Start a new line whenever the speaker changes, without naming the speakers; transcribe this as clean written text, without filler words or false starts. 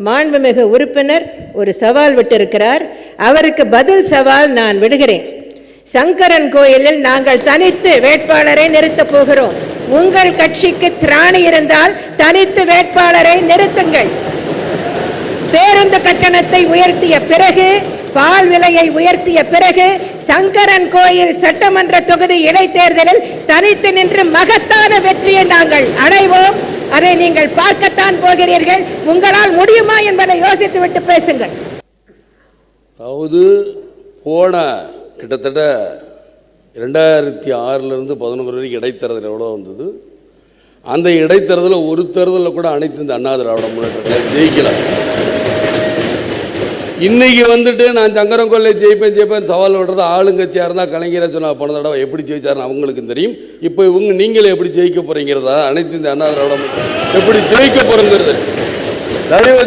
மாண்புமிகு உறுப்பினர் ஒரு சவால் விட்டிருக்கிறார். அவருக்கு பதில் சவால் நான் விடுகிறேன். சங்கரன் கோயிலில் நாங்கள் தனித்து வேட்பாளரை நிறுத்தப் போகிறோம். உங்கள் கட்சிக்கு திராணி இருந்தால் தனித்து வேட்பாளரை நிறுத்துங்கள். பேருந்து கட்டணத்தை உயர்த்திய பிறகு, பால் விலையை உயர்த்திய பிறகு, சங்கரன் கோயில் சட்டமன்ற தொகுதி இடைத்தேர்தலில் தனித்து நின்று மகத்தான வெற்றியை நாங்கள் அடைவோம். அதை நீங்கள் பார்க்கத்தான் போகிறீர்கள். உங்களால் முடியுமா என்பதை யோசித்துவிட்டு பேசுங்கள்.
அதாவது போன கிட்டத்தட்ட 2006 11 வரைக்கும் இடைத்தேர்தல் எவ்வளோ வந்தது. அந்த இடைத்தேர்தலில் ஒரு தேர்தலில் கூட அனைத்து இந்த அண்ணா திராவிட முன்னேற்ற ஜெயிக்கல. இன்னைக்கு வந்துட்டு நான் சங்கரங்கோயிலை ஜெயிப்பேன் சவால் விடுறது ஆளுங்கட்சியாக இருந்தால் கலைஞரை சொன்னால் போன தடவை எப்படி ஜெயிச்சாருன்னு அவங்களுக்கு தெரியும். இப்போ நீங்களே எப்படி ஜெயிக்க போகிறீங்கிறதா அனைத்து இந்த அண்ணா திராவிட எப்படி ஜெயிக்க போகிறோங்கிறது